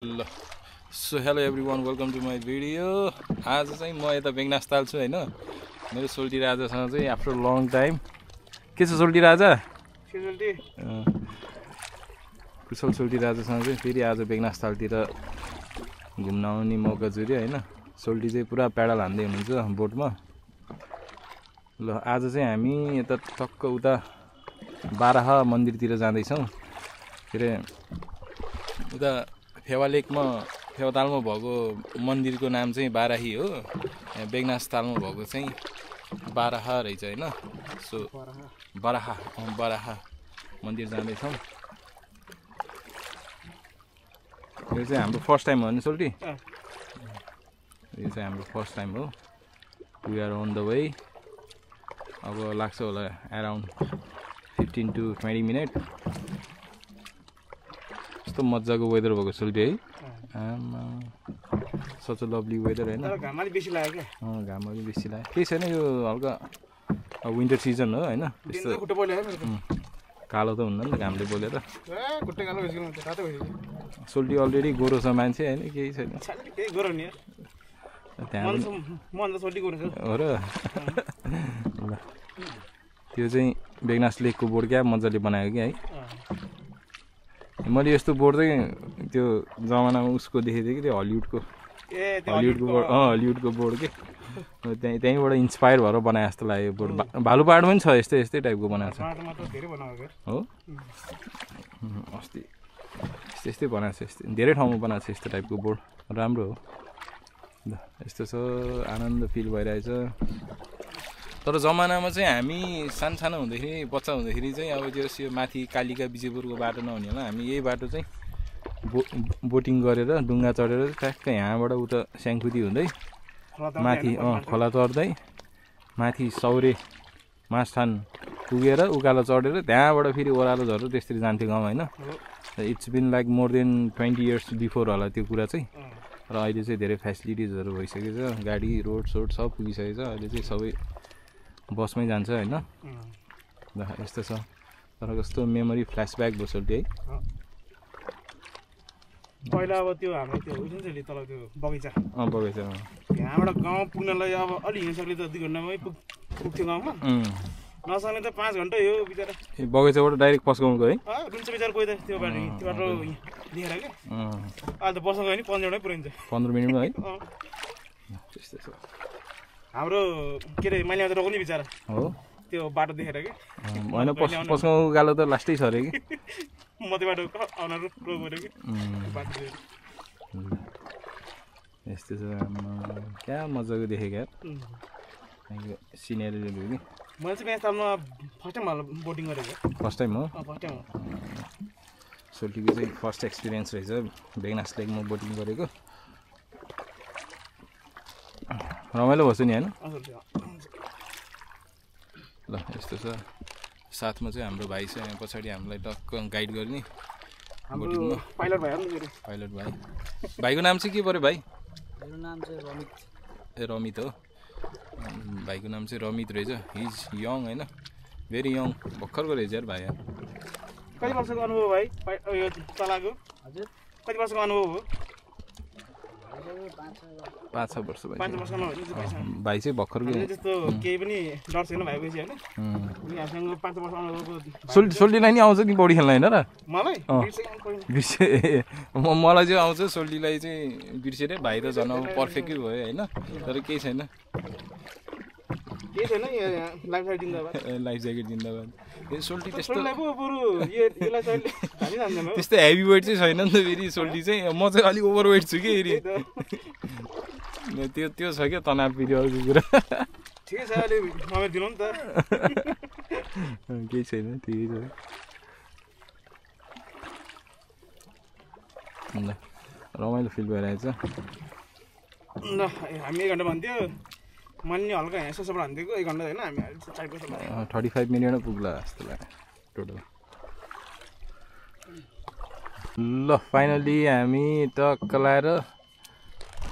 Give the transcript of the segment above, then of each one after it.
ल so hello everyone welcome to my video. आज चाहिँ म यता बेगनास ताल छु होइन। मेरो सोल्टी राजासँग चाहिँ आफ्टर लङ टाइम के छ सोल्टी राजा कुशल सोल्टी राजासँग चाहिँ फेरि आज बेगनास तालतिर घुम्न आउने मौका जुर्यो होइन। सोल्टी चाहिँ पुरा प्याडल हान्दै हुनुहुन्छ बोटमा। ल आज चाहिँ हामी यता टक्क उता बाराह मन्दिरतिर जाँदैछौँ। के अरे उता फेवा तालमा भएको मन्दिरको नाम चाहिँ बाराही हो। बेगनास तालमा भएको चाहिँ बाराह रहेछ होइन। सो बाराह मन्दिर जाँदैछौँ। यो चाहिँ हाम्रो फर्स्ट टाइम हो नि सोल्टी। यो चाहिँ हाम्रो फर्स्ट टाइम हो। We are on the way. अब लाग्छ होला अराउन्ड 15 to 20 मिनट। कस्तो मजाको वेदर भएको सोल्टी है। सच अ लभली वेदर होइन। घाम अलि बेसी लाग्यो क्या। घाम अलि बेसी लाग्यो। केही छैन, यो हल्का विन्टर सिजन हो होइन। त्यस्तो कालो त हुन्न नि त घामले बोलेर। सोल्टी अलरेडी गोरो छ मान्छे होइन, केही छैन। हो र। ल त्यो चाहिँ बेगनास लेकको बोर्ड क्या मजाले बनायो कि है। मैले यस्तो बोर्ड चाहिँ त्यो जमानामा उसको देखेको थिएँ कि त्यो हलिउडको बोर्ड के। त्यहीँबाट इन्सपायर भएर बनाए जस्तो लाग्यो बोर्ड। भालुपाहाडमा पनि छ यस्तै टाइपको बनाएको छ हो। अस्ति यस्तै बनाएको छ, धेरै ठाउँमा बनाएको छ यस्तो टाइपको बोर्ड। राम्रो हो। ल यस्तो छ, आनन्द फिल भइरहेछ। तर जमानामा चाहिँ हामी सानो हुँदाखेरि बच्चा हुँदाखेरि चाहिँ अब त्यो माथि कालिका विजयपुरको बाटो नहुने होला। हामी यही बाटो चाहिँ बोटिङ गरेर डुङ्गा चढेर ट्याक्क यहाँबाट उता स्याङखुदी हुँदै माथि खोला तर्दै माथि सौरे मासथान पुगेर उकालो चढेर त्यहाँबाट फेरि ओह्रालो झरेर त्यसरी जान्थ्यो गाउँ होइन। It's been like more than 20 years before होला त्यो कुरा चाहिँ। र अहिले चाहिँ धेरै फेसिलिटिजहरू भइसकेको छ, गाडी रोड सब पुगिसकेको छ। अहिले चाहिँ सबै बसमै जान्छ होइन। ल यस्तो छ। तर कस्तो मेमोरी फ्ल्यासब्याक भयो सोल्टी है। पहिला अब त्यो हाम्रो त्यो उयो नि तल त्यो बगैँचा बगैँचा यहाँबाट गाउँ पुग्नलाई अब अलि हिँड्न सक्ने त 2 घन्टामै पुग्थ्यो गाउँमा। नसक्ने त 5 घन्टा हो बिचरा। बगैँचाबाट डाइरेक्ट पस्काउनुको है। रुन्छ बिचरा कोही त त्यो बाटो लिएर क्या। अहिले त बस्न गयो नि 5 मिनटमै पुऱ्याइन्छ। 15 मिनटमा है। त्यस्तै छ हाम्रो के अरे मैले त रोक्ने बिचरा हो त्यो बाटो देखेर कि होइन। पस्काउनुको गालो त लास्टै छ अरे कि। म त्यो बाटो आउन रोक्यो कि बाटो यस्तो छ। क्या मजाको देखेँ क्या सिनेरीहरू कि। मैले चाहिँ यहाँ सालमा फर्स्ट टाइम बोटिङ गरेको। फर्स्ट टाइम हो। फर्स्ट टाइम हो। सोल्टीको चाहिँ फर्स्ट एक्सपिरियन्स रहेछ बेगनास लेकमा बोटिङ गरेको। रमाइलो भएछ नि होइन। ल यस्तो छ। साथमा चाहिँ हाम्रो भाइ छ यहाँ पछाडि हामीलाई टक्क गाइड गर्ने बोटिङमा। पाइलट भाइ। भाइको नाम चाहिँ के पऱ्यो भाइ? मेरो नाम चाहिँ रमित। रमित हो। भाइको नाम चाहिँ रमित रहेछ। हिज यङ होइन, भेरी यङ, भर्खरको रहेछ यार भाइ। कति वर्षको अनुभव भाइ यो तलाको? हजुर कति वर्षको अनुभव हो? 5-6 वर्ष भाइ। 5 वर्षमा हो नि भाइ चाहिँ भर्खरको। त्यस्तो केही पनि डर छैन भाइपछि होइन। हामीसँग 5 वर्ष अनुभवको सोल्टीलाई नि आउँछ कि बडी खेल्न होइन र? मलाई मलाई चाहिँ आउँछ। सोल्टीलाई चाहिँ बिर्सेर भाइ त झन् अब पर्फेक्टै भयो होइन। तर केही छैन। लाइफ ज्याकेट जिन्दाबाद। सोल्टी त्यस्तो हेभी वेट चाहिँ छैन नि त फेरि। सोल्टी चाहिँ म चाहिँ अलिक ओभर वेट छु कि फेरि। त्यो छ क्या तनाव फेरि अर्को कुरा। ठिकै छ अलि समय दिनु नि त। केही छैन, ठिकै छ। ल रमाइलो फिल भइरहेछ। ल हामी 1 घन्टा भन्थ्यो। मैले नि हल्का यहाँ सोसोबाट हानिदिएको 1 घन्टा होइन। हामी 35 मिनटमा पुग्ला जस्तो लाग्यो टोटल। ल फाइनली हामी टक्क लाएर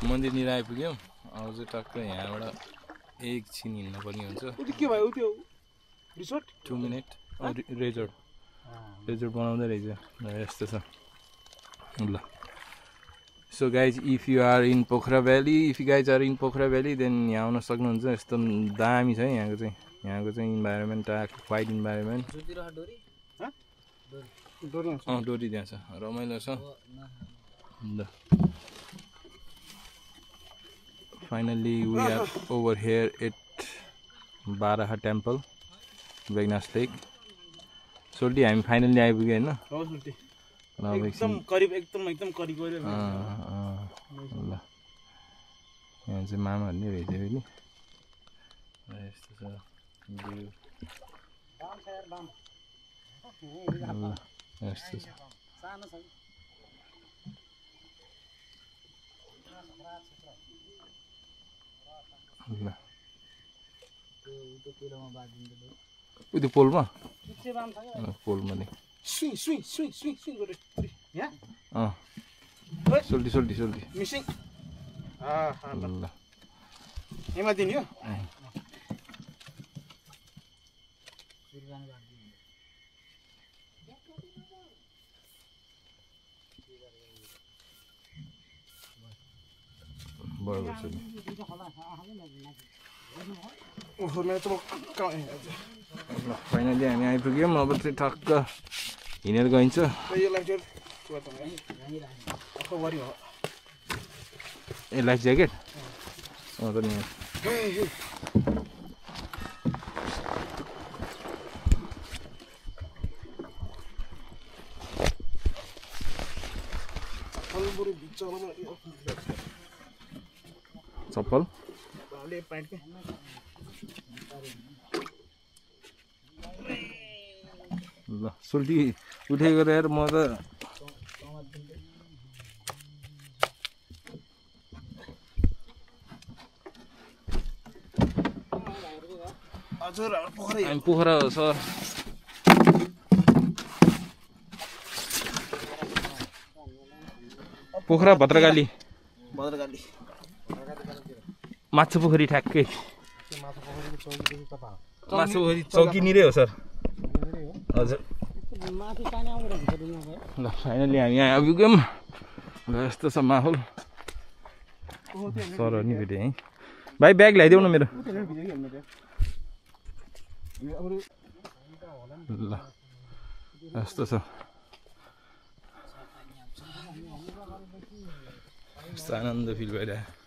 मन्दिरनिर आइपुग्यौँ। अब चाहिँ टक्क यहाँबाट एकछिन हिँड्नुपर्ने हुन्छ। के भयो त्यो रिसोर्ट 2 मिनट रेजोर्ट बनाउँदै रहेछ। यस्तो छ। ल So guys, if you are in Pokhara Valley, then यहाँ आउन सक्नुहुन्छ। यस्तो दामी छ है यहाँको चाहिँ इन्भाइरोमेन्ट, क्वाइट इन्भाइरोमेन्ट। डोरी त्यहाँ छ, रमाइलो छ। ल finally we are over here at Baraha Temple, Vegnas Lake. सोल्टी हामी फाइनली आइपुग्यो हैन? एकदम करिब एकदम करिब गयो। ल यहाँ चाहिँ मामाहरु नै रहेछ फेरि। यस्तो छ भ्यू। यस्तो छ। सानो छ। ल उयो पोलमा? पोलमा नि। सुई गरे। यहाँ? सोल्टी। मिसिङ। ल। एमा दिनु हो? बराबर छ नि। ओहो मेरो त फाइनली हामी आइपुग्यौँ। अब चाहिँ ठक्क हिँडेर गइन्छ। ए लाइफ ज्याकेट? त नि चप्पल ल सोल्टी उठेको यार म त पोखरा हो सर। पोखरा भद्रकाली माछा पोखरी ठ्याक्कै। माछा पोखरी चौकी निरै हो सर। हजुर ल फाइनली हामी यहाँ आइपुग्यौँ। ल यस्तो छ माहौल। सर नि भेटेँ है भाइ, ब्याग ल्याइदेऊ न मेरो। ल यस्तो छ। यस्तो आनन्द फिल भइरहेको।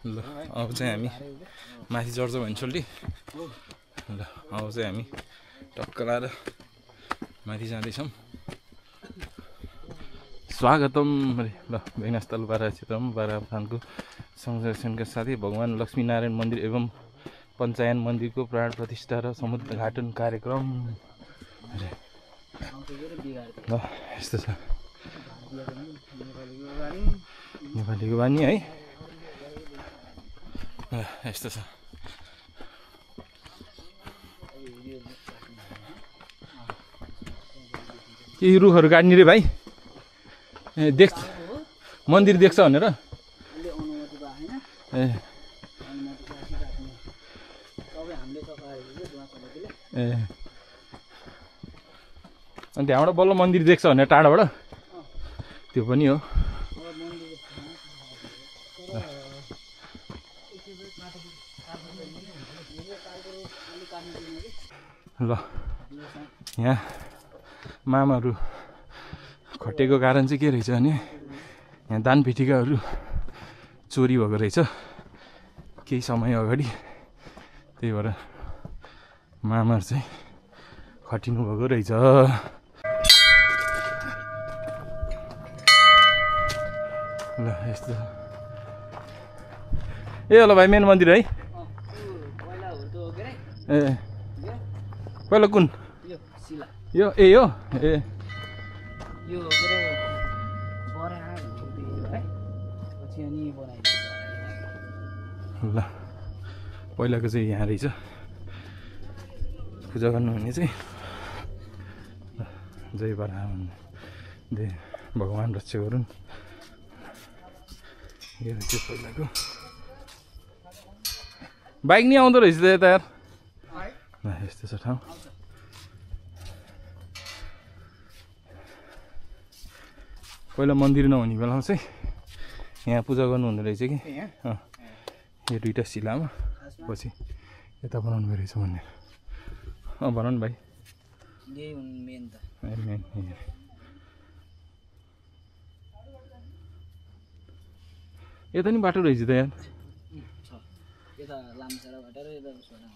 ल अब चाहिँ हामी माथि चढ्छौँ भने सोल्टी। ल अब चाहिँ हामी टक्क लाएर माथि जाँदैछौँ। स्वागतम अरे ल भेगनास्थल बारा क्षेत्रमा बाराथानको संरक्षणका साथै भगवान लक्ष्मीनारायण मन्दिर एवं पञ्चायन मन्दिरको प्राण प्रतिष्ठा र समुद्घाटन कार्यक्रम। ल यस्तो छ नेपालीको बानी है। यस्तो छ। यी रुखहरू काट्ने रे भाइ? देख्छ मन्दिर देख्छ भनेर? ए अनि त्यहाँबाट बल्ल मन्दिर देख्छ भनेर टाढाबाट? त्यो पनि हो। ल यहाँ मामाहरू खटेको कारण चाहिँ के रहेछ भने यहाँ दान पेटिकाहरू चोरी भएको रहेछ केही समय अगाडि। त्यही भएर मामाहरू चाहिँ खटिनु भएको रहेछ। ल यस्तो ए ल भाइ मेन मन्दिर है? ए पहिला कुन यो? ए यो ए ल पहिलाको चाहिँ यहाँ रहेछ पूजा गर्नुहुने चाहिँ। जय बराह भन्ने भगवान् रक्षा गरून्। यो चाहिँ पहिलाको बाइक नि आउँदो रहेछ त यता यार। यस्तो छ ठाउँ। पहिला मन्दिर नहुने बेलामा चाहिँ यहाँ पूजा गर्नुहुँदो रहेछ कि यहाँ यो दुईवटा शिलामा पछि यता बनाउनु रहेछ मन्दिर भन न भाइ मेन त मेन यता नि बाटो रहेछ त यार यता लामसारा भटेर यता छोडा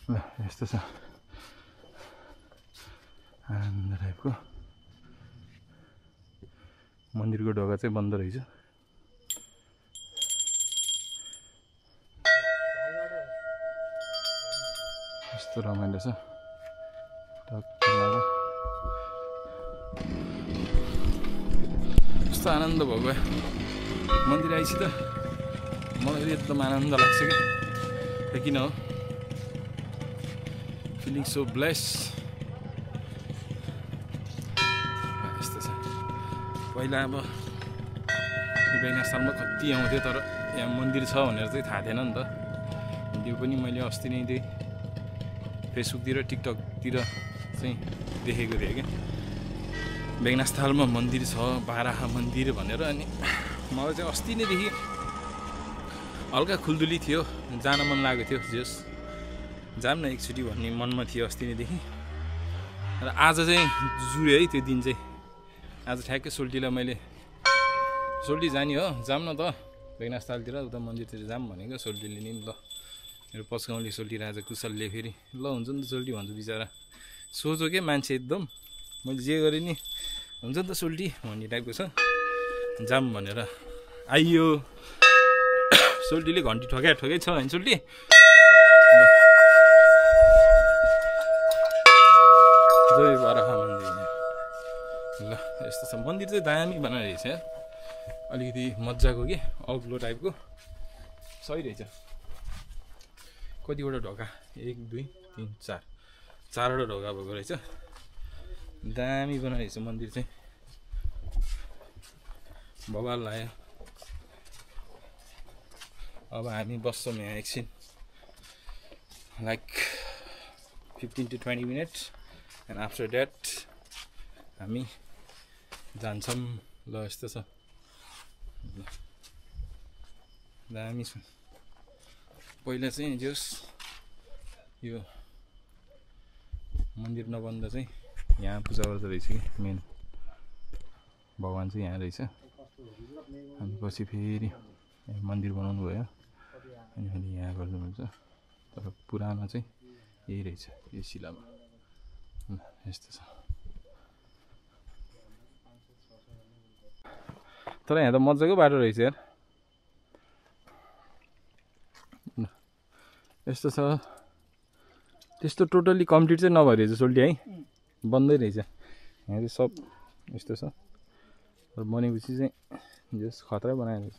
ल यस्तो छ आनन्द टाइपको मन्दिरको ढोका चाहिँ बन्द रहेछ यस्तो रमाइलो छ कस्तो आनन्द भएको मन्दिर आइछि त मलाई एकदम आनन्द लाग्छ कि किन हो फिलिङ सो ब्लेस यस्तो छ पहिला अब बेगना सालमा कति आउँथ्यो तर यहाँ मन्दिर छ भनेर चाहिँ थाहा थिएन नि त भिडियो पनि मैले अस्ति नै त्यही फेसबुकतिर टिकटकतिर चाहिँ देखेको थिएँ क्या बेगनास्थलमा मन्दिर छ बाराहा मन्दिर भनेर अनि मलाई चाहिँ अस्ति नैदेखि हल्का खुल्दुली थियो जान मन लागेको थियो जस जाम न एकचोटि भन्ने मनमा थियो अस्ति नैदेखि र आज चाहिँ जुऱ्यो है त्यो दिन चाहिँ आज ठ्याक्कै सोल्टीलाई मैले सोल्टी जाने हो जाम न त बेगनास्थलतिर उता मन्दिरतिर जाम भनेको सोल्टीले नि ल मेरो पचगाउँले सोल्टी राजा कुशलले फेरि ल हुन्छ नि त सोल्टी भन्छु बिचरा सोझो के मान्छे एकदम मैले जे गरेँ नि हुन्छ नि त सोल्टी भन्ने टाइपको छ जाम भनेर आइयो सोल्टीले घन्टी ठोकै छ होइन सोल्टी जय बाराहा मन्दिर ल यस्तो छ मन्दिर चाहिँ दामी बनाइरहेछ अलिकति मजाको के अग्लो टाइपको सही रहेछ कतिवटा ढोका 1 2 3 4 चारवटा ढोका भएको रहेछ दामी बनाइरहेछ मन्दिर चाहिँ बवाल लाग्यो अब हामी बस्छौँ यहाँ एकछिन like 15 to 20 minutes and after that हामी जान्छौँ ल यस्तो छ दामी छ पहिला चाहिँ जस यो मन्दिर नबन्दा चाहिँ यहाँ पूजा गर्दो रहेछ कि मेन भगवान चाहिँ यहाँ रहेछ अनि पछि फेरि मन्दिर बनाउनु भयो अनि फेरि यहाँ गर्नुहुन्छ तर पुरानो चाहिँ यही रहेछ यो शिलामा यस्तो छ तर यहाँ त मजाको बाटो रहेछ यार यस्तो छ त्यस्तो टोटल्ली कम्प्लिट चाहिँ नभइरहेछ सोल्टी है बन्दै रहेछ यहाँ चाहिँ सब यस्तो छ र बनेपछि चाहिँ जस खतरा बनाइरहेछ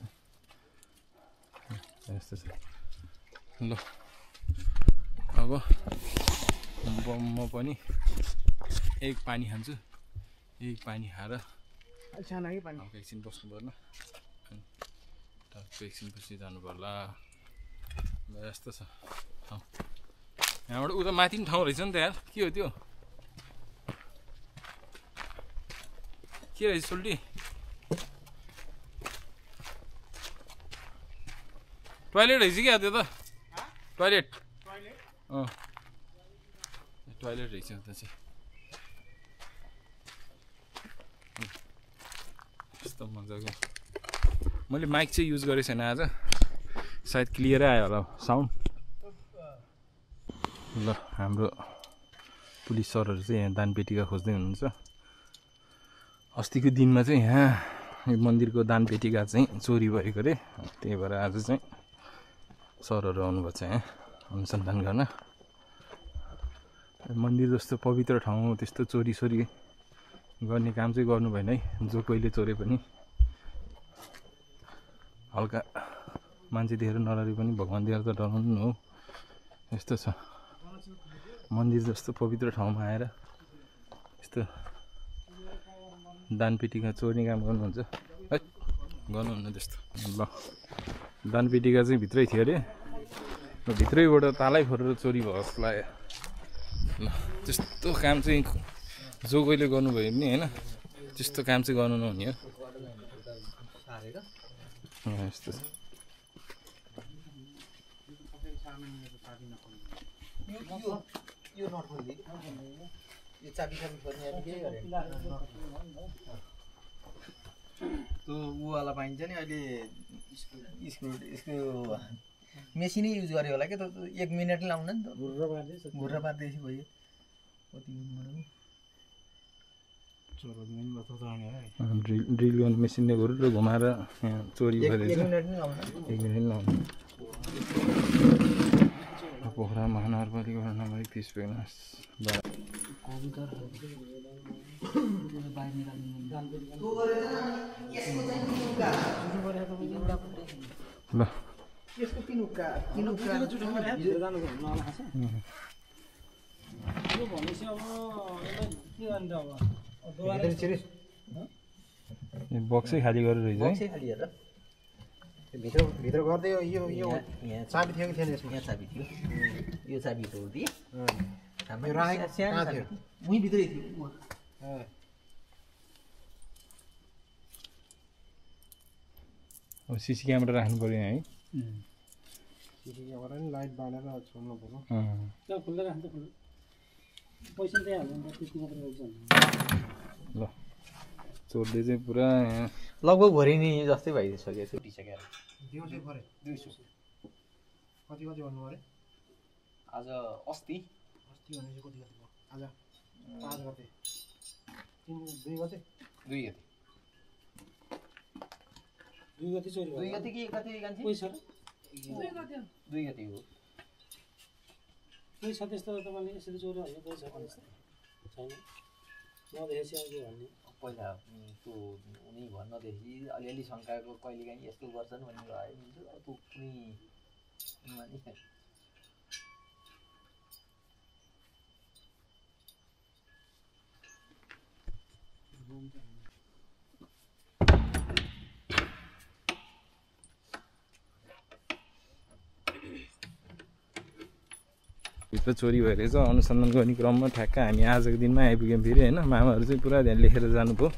यस्तो छ ल अब म पनि एक पानी खान्छु एक पानी खाएर एकछिन बस्नु पर्ला अनि एकछिन पछि जानु पर्ला यस्तो छ यहाँबाट उता माथि पनि ठाउँ रहेछ नि त यार के हो त्यो के रहेछ सोल्टी टोइलेट रहेछ क्या त्यो त टोइलेट टोइलेट रहेछ उता चाहिँ यस्तो मजाको मैले माइक चाहिँ युज गरेको छैन आज सायद क्लियरै आयो होला साउन्ड ल हाम्रो पुलिस सरहरू चाहिँ यहाँ दानपेटिका खोज्दै हुनुहुन्छ अस्तिको दिनमा चाहिँ यहाँ यो मन्दिरको दानपेटिका चाहिँ चोरी भएको अरे त्यही भएर आज चाहिँ सरहरू आउनुभएको छ यहाँ अनुसन्धान गर्न मन्दिर जस्तो पवित्र ठाउँ त्यस्तो चोरी गर्ने काम चाहिँ गर्नु भएन है जो कोहीले चोरे पनि हल्का मान्छे देखेर नडरे पनि भगवान् देखेर त डराउनु हो यस्तो छ मन्दिर जस्तो पवित्र ठाउँमा आएर यस्तो दानपेटिका चोर्ने काम गर्नुहुन्छ है गर्नुहुन्न त्यस्तो ल दानपेटिका चाहिँ भित्रै थियो अरे भित्रैबाट तालै फोरेर चोरी भयो जस्तो लाग्यो ल त्यस्तो काम चाहिँ जो कोहीले गर्नुभयो भने होइन त्यस्तो काम चाहिँ गर्नु नहुने हो यस्तो छ त्यो उवाला पाइन्छ नि अहिले स्क्रु मेसिनै युज गर्यो होला क्या त 1 मिनेट लाउन नि त घुर्रा पार्दैछ भयो कति ड्रिल गर्ने मेसिनले घुर्र घुमाएर यहाँ चोरी गरेर 1 मिनेट नि लाउन 1 मिनेट लाउनु पोखरा महानगरपालिका नम्बर 31 बेगनास ल यसको किनुका बक्सै खाली गरेर रहेछ है बक्सै खाली हेर भित्र गर्दै यो यहाँ चाबी थियो कि थिएन यसमा यहाँ चाबी थियो यो चाबी तोड्दिए हाम्रो राखेको कहाँ थियो उही भित्रै थियो अब सीसी क्यामेरा राख्नु पर्यो है सिसी क्यामेरा नि लाइट बालेर छोड्नु पर्यो खुल्दै राख्छ पैसा चाहिँ हाल्नु त्यति मात्र हुन्छ ल चोरले चाहिँ पुरा यहाँ लगभग भरि नि जस्तै भइसक्यो छुटिसक्यो दिउँसो परे 200 कति भन्नु अरे आज अस्ति भनेपछि कति भयो आज 5 गते 2 गते 2 गते चोरी 2 गते कि कति गान्छे पैसा 2 गते हो पैसा त्यस्तो तपाईँले यसरी चोरी हाल्ने पैसा भन्नुहोस् छैन नदेखेपछि आउँछ भन्ने पहिला त्यो उनी भन्नदेखि अलिअलि शङ्काको कहिलेकाहीँ यस्तो गर्छन् भन्ने आयो हुन्छ त्यो कुनै भित्र चोरी भएर चाहिँ अनुसन्धान गर्ने क्रममा ठ्याक्क हामी आजको दिनमा आइपुग्यौँ फेरि होइन मामाहरू चाहिँ पुरा ध्यान लेखेर जानुभयो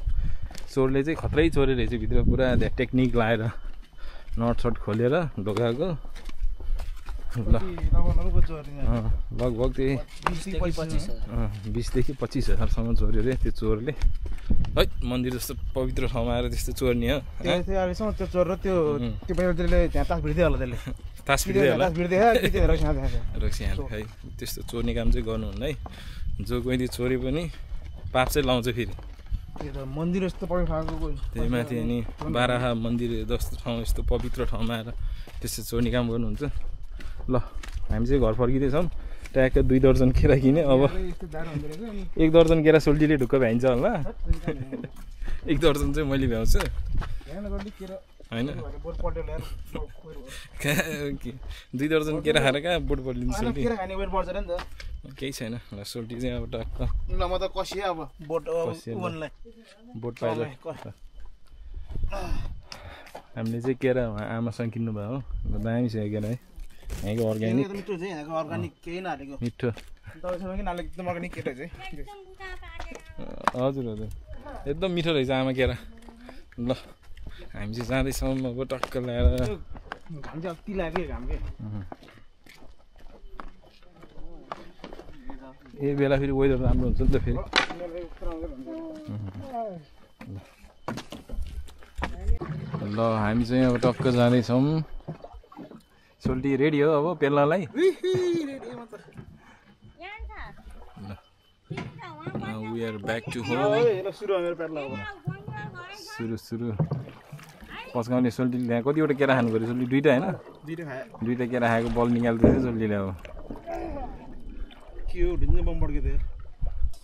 चोरले चाहिँ खत्रै चोरे रहेछ भित्र पुरा टेक्निक लाएर नट सट खोलेर ढोकाको ल लगभग त्यही 20 देखि 25 हजारसम्म चोर्यो अरे त्यो चोरले है मन्दिर जस्तो पवित्र ठाउँमा आएर त्यस्तो चोर्ने हो त्यो चोर र त्यो पैसाले त्यहाँ तास भिड्दै होला त्यसले तास भिड्दै होला रक्सी है त्यस्तो चोर्ने काम चाहिँ गर्नुहुन्न है जो कोहीले चोरे पनि पाप चाहिँ लाउँछ फेरि मन्दिर यस्तो पवित्र ठाउँको त्यही माथि अनि बाराहा मन्दिर जस्तो ठाउँ यस्तो पवित्र ठाउँमा आएर त्यस्तो चोर्ने काम गर्नुहुन्छ ल हामी चाहिँ घर फर्किँदैछौँ ट्याक्क 2 दर्जन केरा किने अब 1 दर्जन केरा सोल्टीले ढुक्क भ्याइन्छ होला 1 दर्जन चाहिँ मैले भ्याउँछु होइन 2 दर्जन केरा खाएर कहाँ बोट पल्लिन्छ केही छैन ल सोल्टी चाहिँ अब टक्क बोट पाइल हामीले चाहिँ केरा आमासँग किन्नु भयो हो दामी छ केरा है यहाँको अर्ग्यानिक मिठो हजुर हजुर एकदम मिठो रहेछ आमा केरा ल हामी चाहिँ जाँदैछौँ अब टक्क ल्याएर ए बेला फेरि वेदर राम्रो हुन्छ नि त फेरि ल हामी चाहिँ अब टक्क जाँदैछौँ सोल्टी रेडी हो अब पेल्नलाई we are back to home सुरु पस्काउने सोल्टीले त्यहाँ कतिवटा केरा खानु पऱ्यो सोल्टी 2टा होइन 2टा केरा खाएको बल निकाल्दैछ सोल्टीले अब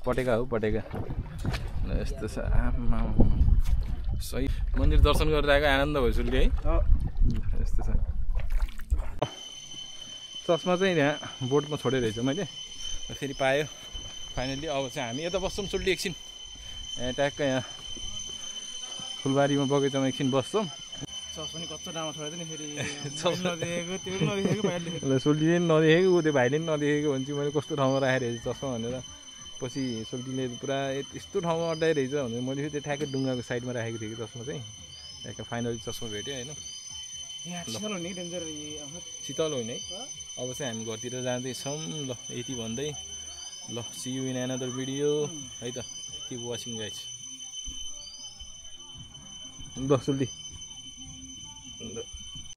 पटेका हो पटेका यस्तो छ आमा सही मन्दिर दर्शन गरेर आएको आनन्द भयो सोल्टी है यस्तो छ चस्मा चाहिँ यहाँ बोर्डमा छोडेर रहेछ मैले फेरि पायो फाइनली अब चाहिँ हामी यता बस्छौँ सोल्टी एकछिन यहाँ ट्याक्क यहाँ फुलबारीमा बगैँचामा एकछिन बस्छौँ सोल्टीले पनि नदेखेको त्यो भाइले पनि नदेखेको भन्छु मैले कस्तो ठाउँमा राखेर हेर्छु चस्मा भनेर पछि सोल्टीले पुरा यस्तो ठाउँमा अड्डाइरहेछ भने मैले फेरि त्यो ठ्याक्कै डुङ्गाको साइडमा राखेको थिएँ कि चस्मा चाहिँ ठ्याक्कै फाइनली चस्मा भेट्यो होइन शीतल होइन है अब चाहिँ हामी घरतिर जाँदैछौँ ल यति भन्दै ल see you in another video है त किप वाचिङ गाइज ल सोल्टी